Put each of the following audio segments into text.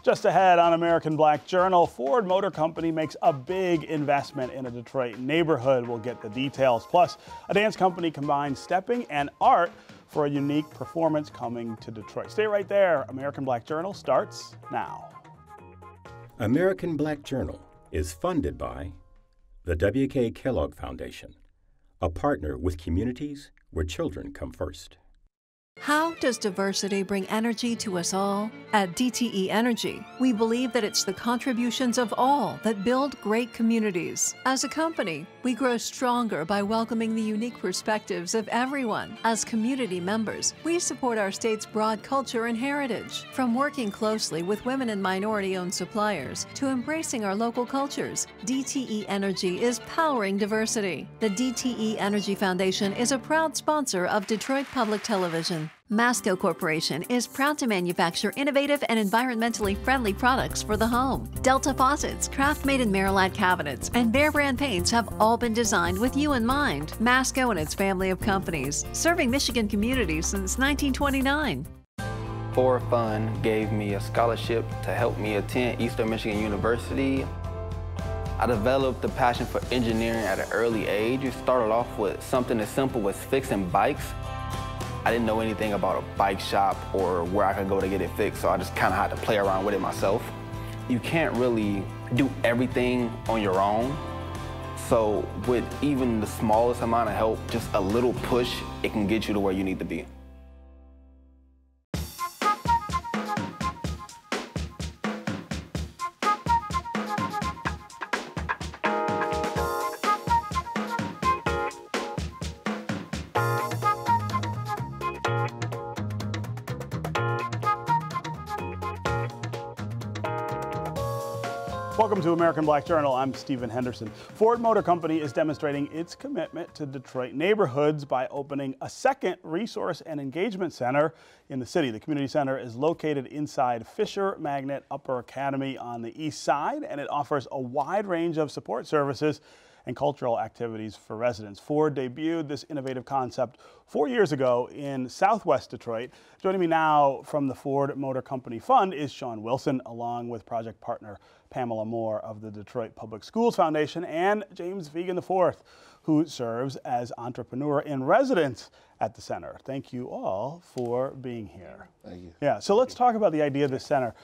Just ahead on American Black Journal, Ford Motor Company makes a big investment in a Detroit neighborhood. We'll get the details. Plus, a dance company combines stepping and art for a unique performance coming to Detroit. Stay right there. American Black Journal starts now. American Black Journal is funded by the W.K. Kellogg Foundation, a partner with communities where children come first. How does diversity bring energy to us all? At DTE Energy, we believe that it's the contributions of all that build great communities. As a company, we grow stronger by welcoming the unique perspectives of everyone. As community members, we support our state's broad culture and heritage. From working closely with women and minority-owned suppliers to embracing our local cultures, DTE Energy is powering diversity. The DTE Energy Foundation is a proud sponsor of Detroit Public Television. Masco Corporation is proud to manufacture innovative and environmentally friendly products for the home. Delta faucets, craft-made in Merillat cabinets, and Behr brand paints have all been designed with you in mind. Masco and its family of companies, serving Michigan communities since 1929. For Fun gave me a scholarship to help me attend Eastern Michigan University. I developed a passion for engineering at an early age. It started off with something as simple as fixing bikes. I didn't know anything about a bike shop or where I could go to get it fixed, so I just kind of had to play around with it myself. You can't really do everything on your own, so with even the smallest amount of help, just a little push, it can get you to where you need to be. Welcome to American Black Journal. I'm Stephen Henderson. Ford Motor Company is demonstrating its commitment to Detroit neighborhoods by opening a second resource and engagement center in the city. The community center is located inside Fisher Magnet Upper Academy on the east side, and it offers a wide range of support services and cultural activities for residents. Ford debuted this innovative concept 4 years ago in Southwest Detroit. Joining me now from the Ford Motor Company Fund is Sean Wilson, along with project partner Pamela Moore of the Detroit Public Schools Foundation and James Vegan IV, who serves as entrepreneur in residence at the center. Thank you all for being here. Thank you. Yeah, so let's talk about the idea of this center.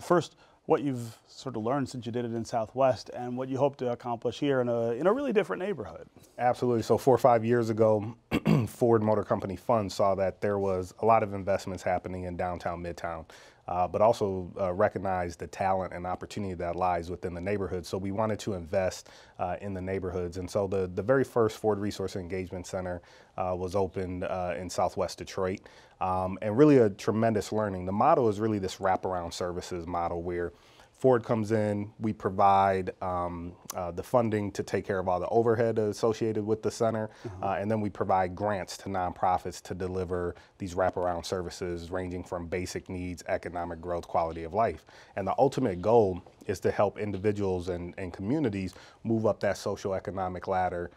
First, what you've sort of learned since you did it in Southwest and what you hope to accomplish here in a really different neighborhood. Absolutely. So 4 or 5 years ago, Ford Motor Company Fund saw that there was a lot of investments happening in downtown Midtown, but also recognized the talent and opportunity that lies within the neighborhood. So we wanted to invest in the neighborhoods. And so the very first Ford Resource Engagement Center was opened in Southwest Detroit. And really a tremendous learning. The model is really this wraparound services model where Ford comes in, we provide the funding to take care of all the overhead associated with the center, and then we provide grants to nonprofits to deliver these wraparound services ranging from basic needs, economic growth, quality of life. And the ultimate goal is to help individuals and communities move up that socioeconomic ladder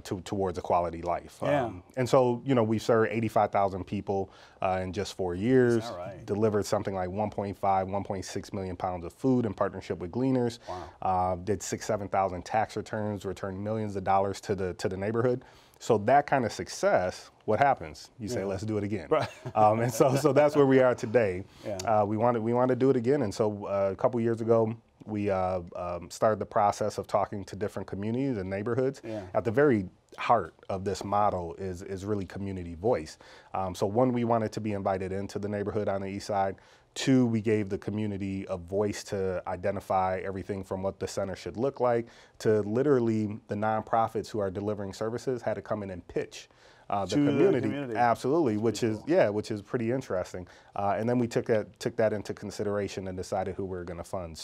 towards a quality life. Yeah. And so, you know, we've served 85,000 people in just 4 years, Is that right? delivered something like 1.6 million pounds of food in partnership with Gleaners, did 7,000 tax returns, returned millions of dollars to the neighborhood. So that kind of success, what happens? You say, let's do it again. Right. And so that's where we are today. Yeah. We want to do it again. And so a couple years ago, we started the process of talking to different communities and neighborhoods. Yeah. At the very heart of this model is really community voice. So one, we wanted to be invited into the neighborhood on the east side. Two, we gave the community a voice to identify everything from what the center should look like to literally the nonprofits who are delivering services had to come in and pitch the community. Absolutely, which is pretty interesting. And then we took that into consideration and decided who we were going to fund.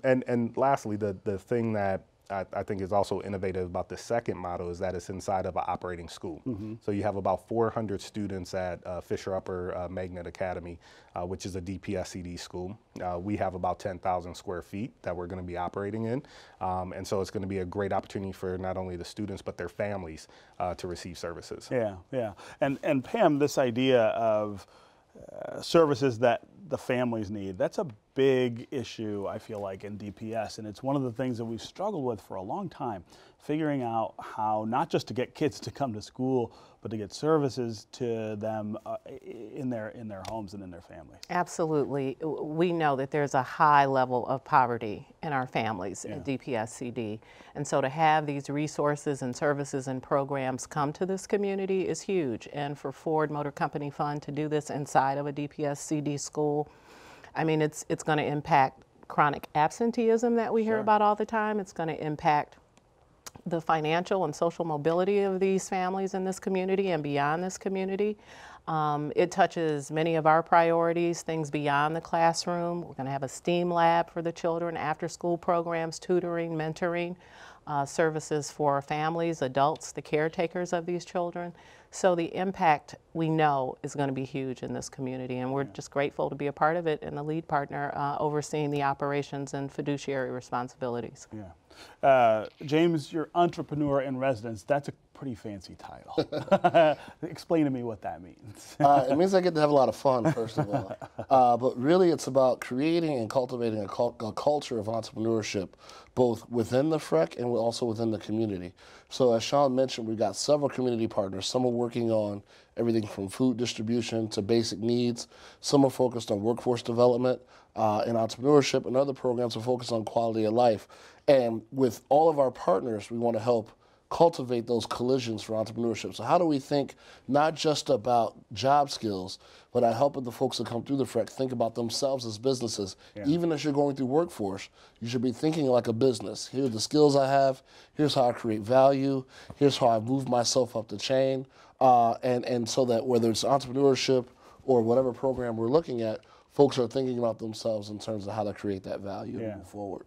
And lastly, the thing that I think is also innovative about the second model is that it's inside of an operating school. So you have about 400 students at Fisher Upper Magnet Academy, which is a DPSCD school. We have about 10,000 square feet that we're going to be operating in. And so it's going to be a great opportunity for not only the students, but their families to receive services. Yeah, yeah. And Pam, this idea of services that the families need. That's a big issue, I feel like, in DPS, and it's one of the things that we've struggled with for a long time, figuring out how not just to get kids to come to school, but to get services to them in their homes and in their families. Absolutely. We know that there's a high level of poverty in our families at DPS-CD, and so to have these resources and services and programs come to this community is huge. And for Ford Motor Company Fund to do this inside of a DPS-CD school, I mean, it's going to impact chronic absenteeism that we hear about all the time. It's going to impact the financial and social mobility of these families in this community and beyond this community. It touches many of our priorities, things beyond the classroom. We're going to have a STEAM lab for the children, after-school programs, tutoring, mentoring, services for families, adults, the caretakers of these children. So the impact, we know, is going to be huge in this community, and we're just grateful to be a part of it and the lead partner overseeing the operations and fiduciary responsibilities. James, you're entrepreneur in residence. That's a pretty fancy title. Explain to me what that means. It means I get to have a lot of fun, first of all. But really, it's about creating and cultivating a culture of entrepreneurship, both within the FREC and also within the community. So as Sean mentioned, we've got several community partners. Some are working on everything from food distribution to basic needs. Some are focused on workforce development and entrepreneurship, and other programs are focused on quality of life. And with all of our partners, we want to help cultivate those collisions for entrepreneurship. So how do we think not just about job skills, but I help the folks that come through the FREC think about themselves as businesses. Even as you're going through workforce, you should be thinking like a business. Here are the skills I have, here's how I create value, here's how I move myself up the chain, and so that whether it's entrepreneurship or whatever program we're looking at, folks are thinking about themselves in terms of how to create that value and move forward.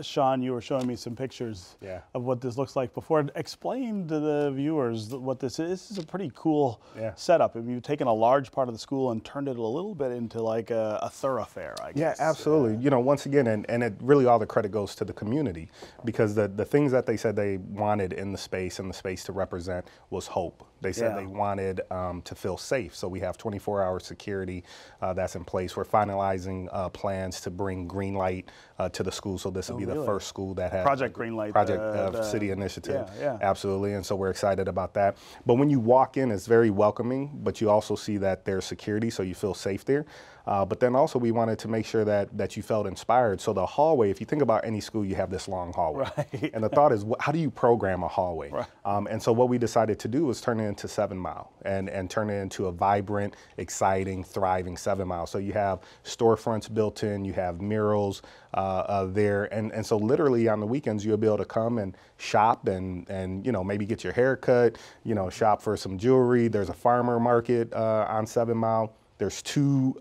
Sean, you were showing me some pictures of what this looks like before. Explain to the viewers what this is. This is a pretty cool setup. I mean, you've taken a large part of the school and turned it a little bit into like a thoroughfare, I guess. Yeah, absolutely. You know, once again, and it really all the credit goes to the community, because the things that they said they wanted in the space to represent was hope. They said they wanted to feel safe. So we have 24-hour security that's in place. We're finalizing plans to bring green light to the school. So this will be the first school that has Project Greenlight, Project City Initiative. Absolutely. And so we're excited about that. But when you walk in, it's very welcoming, but you also see that there's security, so you feel safe there. But then also we wanted to make sure that you felt inspired. So the hallway, if you think about any school, you have this long hallway. And the thought is, how do you program a hallway? And so what we decided to do was turn it into 7 Mile and turn it into a vibrant, exciting, thriving 7 Mile. So you have storefronts built in, you have murals there. And so literally on the weekends, you'll be able to come and shop and you know, maybe get your hair cut, you know, shop for some jewelry. There's a farmer market on 7 Mile. There's two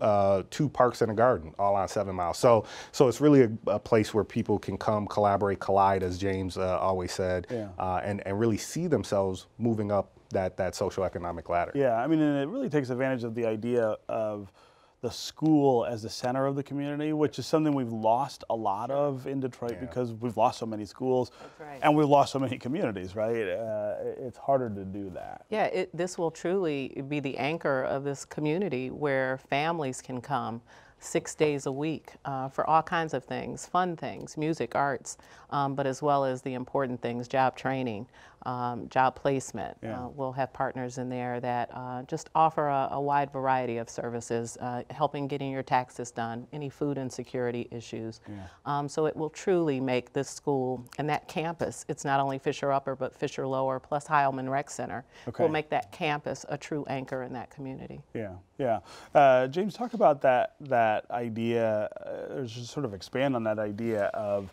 parks and a garden all on 7 Mile. So it's really a place where people can come, collaborate, collide, as James always said, and really see themselves moving up that social economic ladder. I mean, and it really takes advantage of the idea of the school as the center of the community, which is something we've lost a lot of in Detroit because we've lost so many schools and we've lost so many communities, right? It's harder to do that. This will truly be the anchor of this community where families can come 6 days a week for all kinds of things, fun things, music, arts, but as well as the important things, job training, job placement. We'll have partners in there that just offer a wide variety of services, helping getting your taxes done, any food insecurity issues. So it will truly make this school and that campus, it's not only Fisher Upper, but Fisher Lower, plus Heilman Rec Center, will make that campus a true anchor in that community. James, talk about that idea, or just sort of expand on that idea of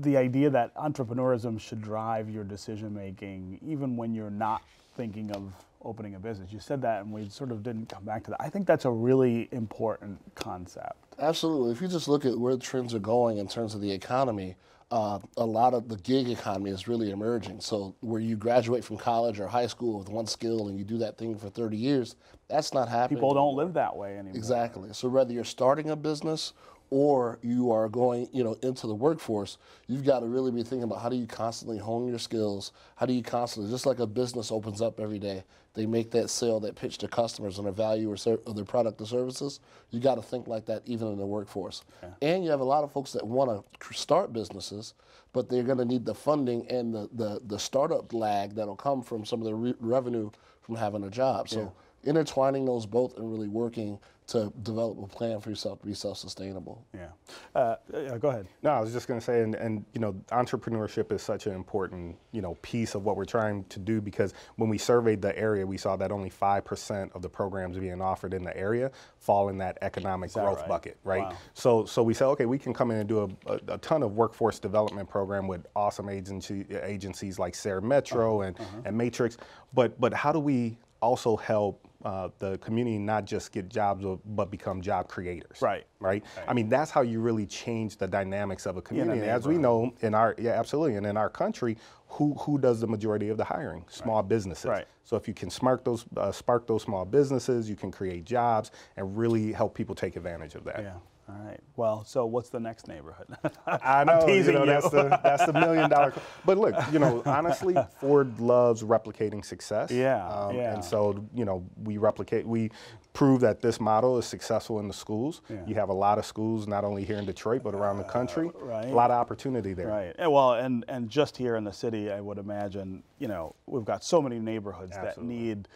the idea that entrepreneurism should drive your decision making even when you're not thinking of opening a business. You said that and we sort of didn't come back to that. I think that's a really important concept. Absolutely. If you just look at where the trends are going in terms of the economy, a lot of the gig economy is really emerging. So where you graduate from college or high school with one skill and you do that thing for 30 years, that's not happening. People don't live that way anymore. Exactly. So whether you're starting a business or you are going, into the workforce, you've got to really be thinking about how do you constantly hone your skills? How do you constantly, just like a business opens up every day, they make that sale, that pitch to customers on the value of their product or services. You got to think like that even in the workforce. Yeah. And you have a lot of folks that want to start businesses, but they're going to need the funding and the startup lag that'll come from some of the revenue from having a job. So intertwining those both and really working to develop a plan for yourself to be self-sustainable. Yeah. Go ahead. No, I was just going to say, and entrepreneurship is such an important, piece of what we're trying to do, because when we surveyed the area, we saw that only 5% of the programs being offered in the area fall in that economic growth bucket, right? Wow. So we said, okay, we can come in and do a ton of workforce development program with awesome agencies like Sarah Metro and Matrix, but how do we also help the community not just get jobs, but become job creators. Right. I mean, that's how you really change the dynamics of a community. And as we know in our, absolutely, and in our country, who does the majority of the hiring? Small businesses. Right. So if you can spark those small businesses, you can create jobs and really help people take advantage of that. Yeah. All right. Well, so what's the next neighborhood? I know, that's the $1 million. But look, honestly, Ford loves replicating success. Yeah. And so, we prove that this model is successful in the schools. Yeah. You have a lot of schools, not only here in Detroit, but around the country. Right. A lot of opportunity there. Right. Well, and just here in the city, I would imagine, we've got so many neighborhoods that need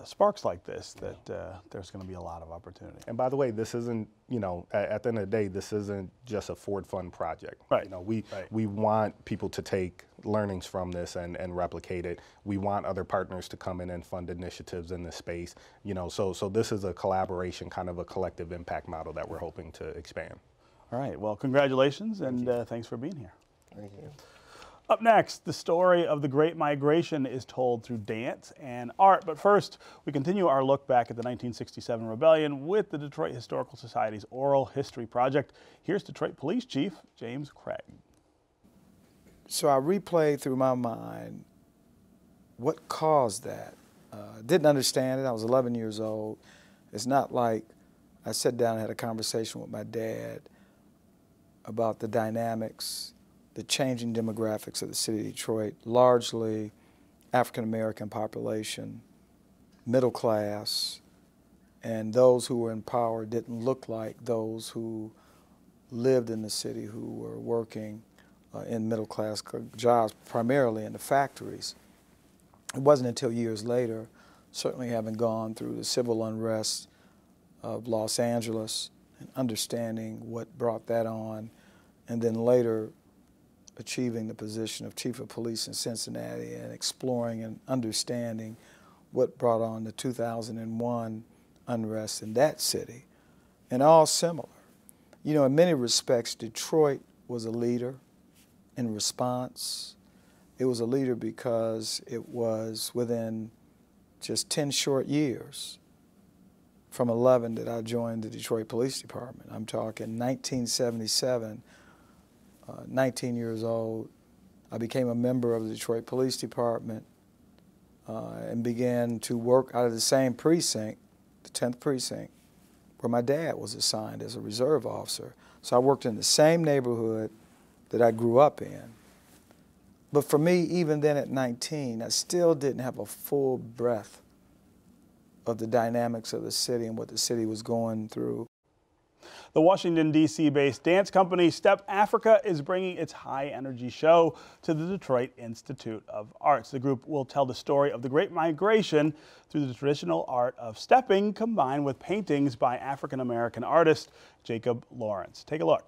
sparks like this that there's going to be a lot of opportunity. And by the way, this isn't, at the end of the day, this isn't just a Ford Fund project. Right. We want people to take learnings from this and replicate it. We want other partners to come in and fund initiatives in this space. So this is a collaboration, kind of a collective impact model that we're hoping to expand. All right. Well, congratulations, and thanks for being here. Thank you. Up next, the story of the Great Migration is told through dance and art. But first, we continue our look back at the 1967 rebellion with the Detroit Historical Society's Oral History Project. Here's Detroit Police Chief James Craig. So I replayed through my mind what caused that. Didn't understand it. I was 11 years old. It's not like I sat down and had a conversation with my dad about the dynamics, the changing demographics of the city of Detroit, largely African-American population, middle class, and those who were in power didn't look like those who lived in the city, who were working in middle-class jobs, primarily in the factories. It wasn't until years later, certainly having gone through the civil unrest of Los Angeles and understanding what brought that on, and then later achieving the position of Chief of Police in Cincinnati and exploring and understanding what brought on the 2001 unrest in that city, and all similar. In many respects, Detroit was a leader in response. It was a leader because it was within just 10 short years from 11 that I joined the Detroit Police Department. I'm talking 1977. 19 years old, I became a member of the Detroit Police Department and began to work out of the same precinct, the 10th precinct, where my dad was assigned as a reserve officer. So I worked in the same neighborhood that I grew up in. But for me, even then at 19, I still didn't have a full breadth of the dynamics of the city and what the city was going through. The Washington, D.C.-based dance company Step Afrika is bringing its high-energy show to the Detroit Institute of Arts. The group will tell the story of the Great Migration through the traditional art of stepping combined with paintings by African-American artist Jacob Lawrence. Take a look.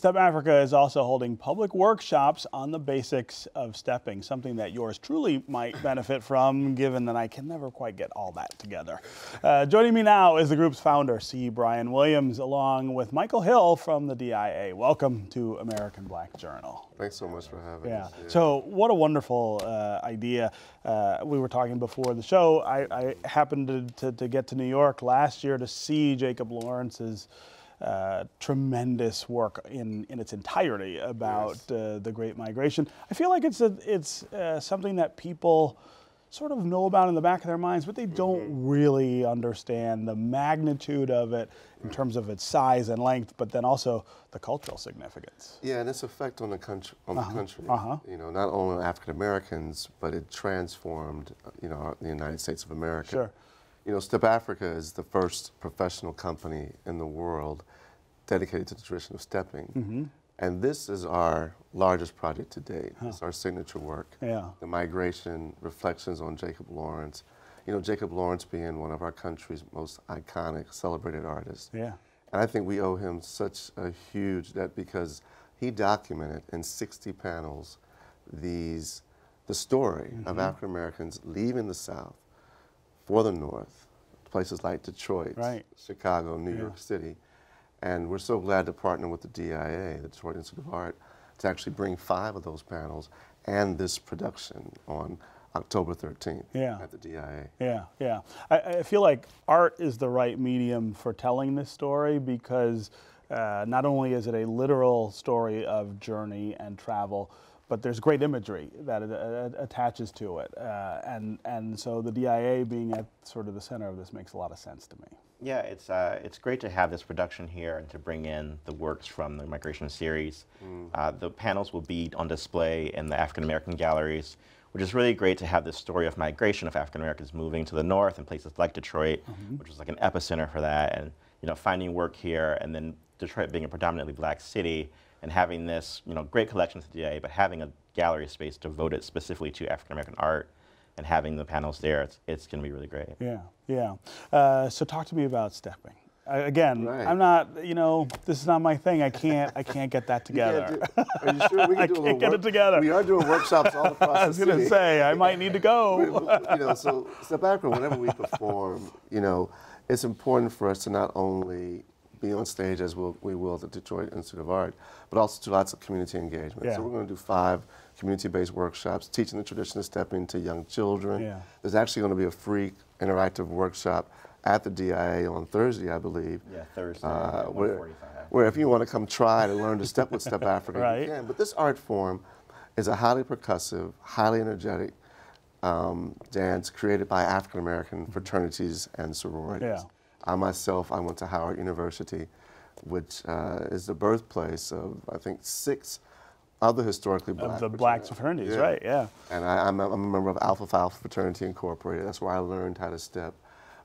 Step Africa is also holding public workshops on the basics of stepping, something that yours truly might benefit from, given that I can never quite get all that together. Joining me now is the group's founder, C. Brian Williams, along with Michael Hill from the DIA. Welcome to American Black Journal. Thanks so much for having us. Yeah. So what a wonderful idea. We were talking before the show. I happened to get to New York last year to see Jacob Lawrence's tremendous work in its entirety about the Great Migration. I feel like it's something that people sort of know about in the back of their minds, but they don't really understand the magnitude of it in terms of its size and length, but then also the cultural significance. Yeah, and its effect on the country. You know, not only African Americans, but it transformed, you know, the United States of America. Sure. You know, Step Africa is the first professional company in the world dedicated to the tradition of stepping. And this is our largest project to date. It's our signature work. Yeah. The migration, reflections on Jacob Lawrence. You know, Jacob Lawrence being one of our country's most iconic, celebrated artists. Yeah. And I think we owe him such a huge debt because he documented in 60 panels the story of African Americans leaving the South for the North, places like Detroit, Chicago, New York City. And we're so glad to partner with the DIA, the Detroit Institute of Art, to actually bring 5 of those panels and this production on October 13th at the DIA. Yeah. I feel like art is the right medium for telling this story because not only is it a literal story of journey and travel, but there's great imagery that attaches to it. And so the DIA being at sort of the center of this makes a lot of sense to me. Yeah, it's great to have this production here and to bring in the works from the Migration series. The panels will be on display in the African American galleries, which is really great to have this story of migration of African Americans moving to the North in places like Detroit, which was like an epicenter for that, and you know, finding work here, and then Detroit being a predominantly black city, and having this, you know, great collection at the DIA, but having a gallery space devoted specifically to African American art and having the panels there, it's going to be really great. Yeah. So talk to me about stepping. Again, I'm not, you know, this is not my thing. I can't get that together. Are you sure we can do a little get it together? We are doing workshops all across I was going to say, I might need to go. You know, so Step Africa, whenever we perform, you know, it's important for us to not only be on stage as we will at the Detroit Institute of Art, but also do lots of community engagement. So we're going to do 5 community-based workshops teaching the tradition of stepping to young children. There's actually going to be a free interactive workshop at the DIA on Thursday, I believe. Yeah, Thursday, where if you want to come try to learn to step with Step Africa, you can. But this art form is a highly percussive, highly energetic dance created by African American fraternities and sororities. I myself, I went to Howard University, which is the birthplace of, I think, 6 other historically black fraternities, And I'm a member of Alpha Phi Alpha Fraternity Incorporated. That's where I learned how to step.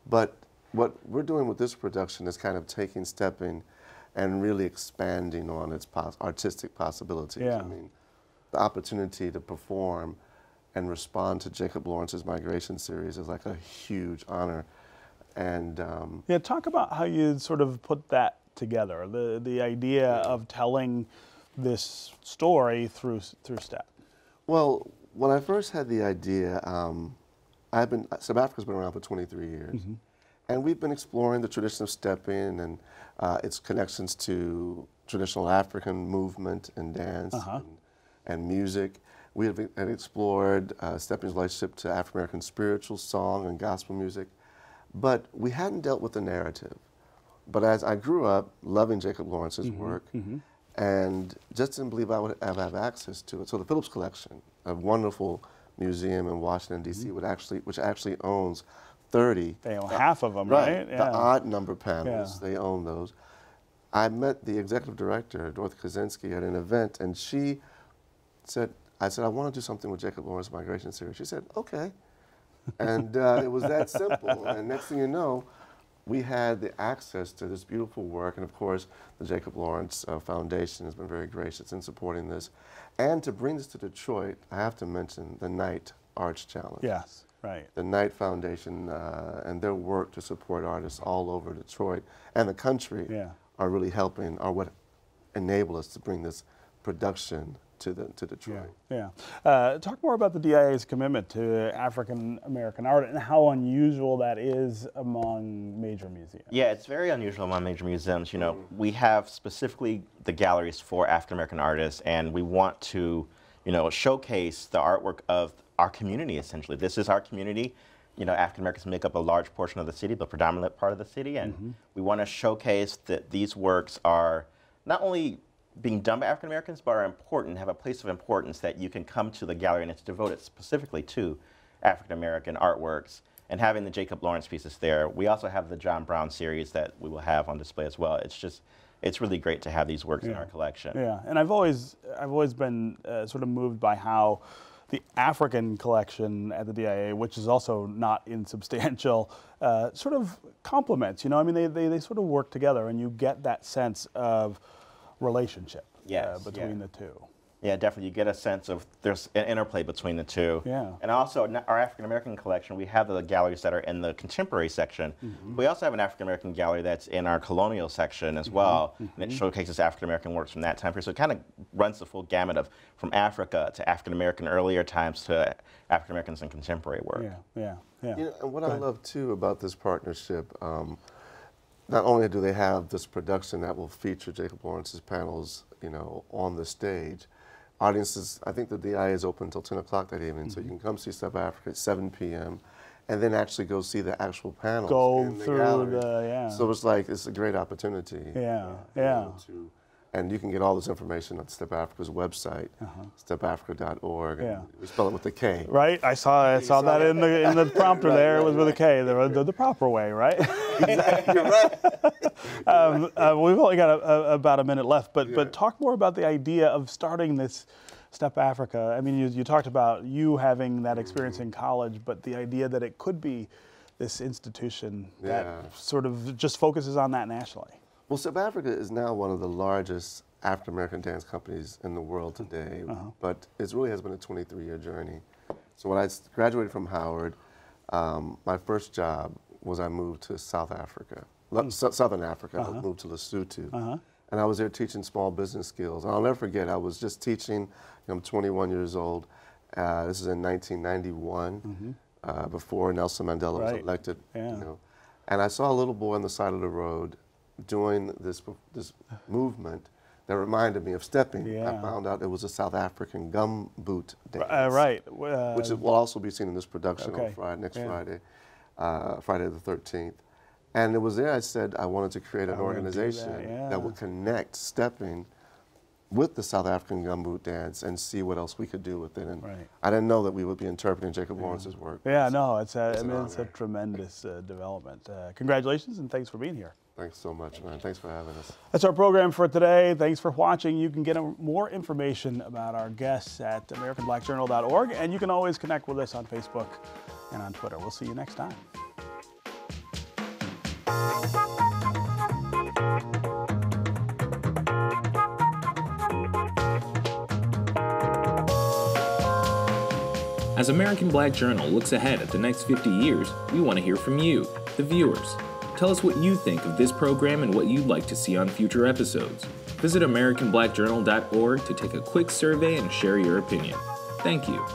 But what we're doing with this production is kind of taking stepping and really expanding on its artistic possibilities. I mean, the opportunity to perform and respond to Jacob Lawrence's Migration series is like a huge honor. And talk about how you sort of put that together, the idea of telling this story through Step. Well, when I first had the idea, Step Africa's been around for 23 years, and we've been exploring the tradition of stepping and its connections to traditional African movement and dance and music. We have explored stepping's relationship to African American spiritual song and gospel music, but we hadn't dealt with the narrative. But as I grew up loving Jacob Lawrence's work, and just didn't believe I would have access to it. So the Phillips Collection, a wonderful museum in Washington, D.C., which actually owns 30. They own half of them, right? The odd number panels, they own those. I met the executive director, Dorothy Kaczynski, at an event, and she said, I said, I want to do something with Jacob Lawrence's Migration series. She said, okay. And it was that simple. And next thing you know, we had the access to this beautiful work, and of course, the Jacob Lawrence Foundation has been very gracious in supporting this. And to bring this to Detroit, I have to mention the Knight Arts Challenge. Yes, right. The Knight Foundation and their work to support artists all over Detroit and the country are really helping, are what enable us to bring this production to Detroit. Yeah. Talk more about the DIA's commitment to African American art and how unusual that is among major museums. Yeah, it's very unusual among major museums. You know, we have specifically the galleries for African American artists, and we want to, you know, showcase the artwork of our community. Essentially, this is our community. You know, African Americans make up a large portion of the city, the predominant part of the city, and we want to showcase that these works are not only being done by African Americans, but are important, have a place of importance that you can come to the gallery and it's devoted specifically to African American artworks. And having the Jacob Lawrence pieces there, we also have the John Brown series that we will have on display as well. It's really great to have these works in our collection. Yeah, and I've always been sort of moved by how the African collection at the DIA, which is also not insubstantial, sort of complements. You know, I mean, they sort of work together, and you get that sense of relationship between the two. Yeah, definitely. You get a sense of there's an interplay between the two. Yeah. And also, our African American collection, we have the galleries that are in the contemporary section. We also have an African American gallery that's in our colonial section as well, and it showcases African American works from that time period. So it kind of runs the full gamut of from Africa to African American earlier times to African Americans in contemporary work. Yeah. You know, and what I love too about this partnership, not only do they have this production that will feature Jacob Lawrence's panels, you know, on the stage, audiences, I think the DIA is open until 10 o'clock that evening, so you can come see South Africa at 7 p.m. and then actually go see the actual panels. Go through the, So it's like, it's a great opportunity. And you can get all this information on Step Africa's website, stepafrica.org. Yeah. We spell it with a K. Right, I saw that in the prompter there. It was with a K, the proper way, right? Exactly, you're right. We've only got about a minute left, but talk more about the idea of starting this Step Africa. I mean, you talked about you having that experience in college, but the idea that it could be this institution that sort of just focuses on that nationally. Well, Step Africa is now one of the largest African American dance companies in the world today, but it really has been a 23-year journey. So when I graduated from Howard, my first job was I moved to South Africa, Southern Africa. I moved to Lesotho, and I was there teaching small business skills. And I'll never forget, I was just teaching. I'm 21 years old. This is in 1991, before Nelson Mandela was elected. You know, and I saw a little boy on the side of the road doing this movement that reminded me of stepping. I found out it was a South African gum boot dance, which will also be seen in this production on Friday, next Friday, Friday the 13th. And it was there I said I wanted to create an organization that would connect stepping with the South African gum boot dance and see what else we could do with it. And I didn't know that we would be interpreting Jacob Lawrence's work. It's a tremendous development. Congratulations and thanks for being here. Thanks so much, man. Thanks for having us. That's our program for today. Thanks for watching. You can get more information about our guests at AmericanBlackJournal.org, and you can always connect with us on Facebook and on Twitter. We'll see you next time. As American Black Journal looks ahead at the next 50 years, we want to hear from you, the viewers. Tell us what you think of this program and what you'd like to see on future episodes. Visit AmericanBlackJournal.org to take a quick survey and share your opinion. Thank you.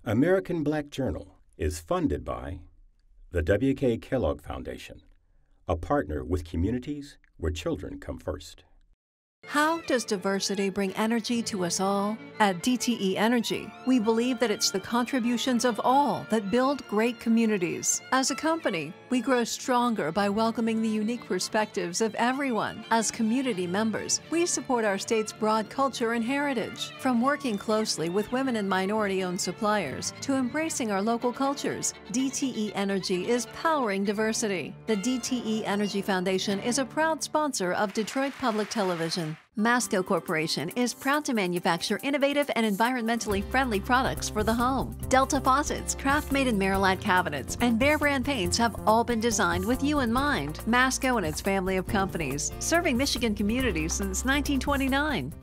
American Black Journal is funded by the W.K. Kellogg Foundation, a partner with communities where children come first. How does diversity bring energy to us all? At DTE Energy, we believe that it's the contributions of all that build great communities. As a company, we grow stronger by welcoming the unique perspectives of everyone. As community members, we support our state's broad culture and heritage. From working closely with women and minority-owned suppliers to embracing our local cultures, DTE Energy is powering diversity. The DTE Energy Foundation is a proud sponsor of Detroit Public Television. Masco Corporation is proud to manufacture innovative and environmentally friendly products for the home. Delta faucets, craft-made in Merillat cabinets, and Behr brand paints have all been designed with you in mind. Masco and its family of companies, serving Michigan communities since 1929.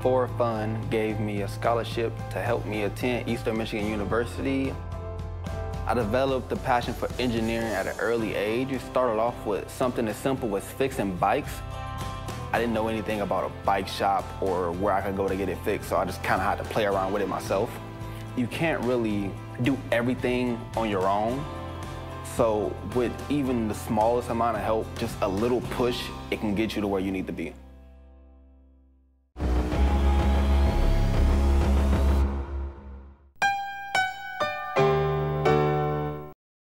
For Fun gave me a scholarship to help me attend Eastern Michigan University. I I developed the passion for engineering at an early age. It started off with something as simple as fixing bikes. I didn't know anything about a bike shop or where I could go to get it fixed, so I just kind of had to play around with it myself. You can't really do everything on your own. So with even the smallest amount of help, just a little push, it can get you to where you need to be.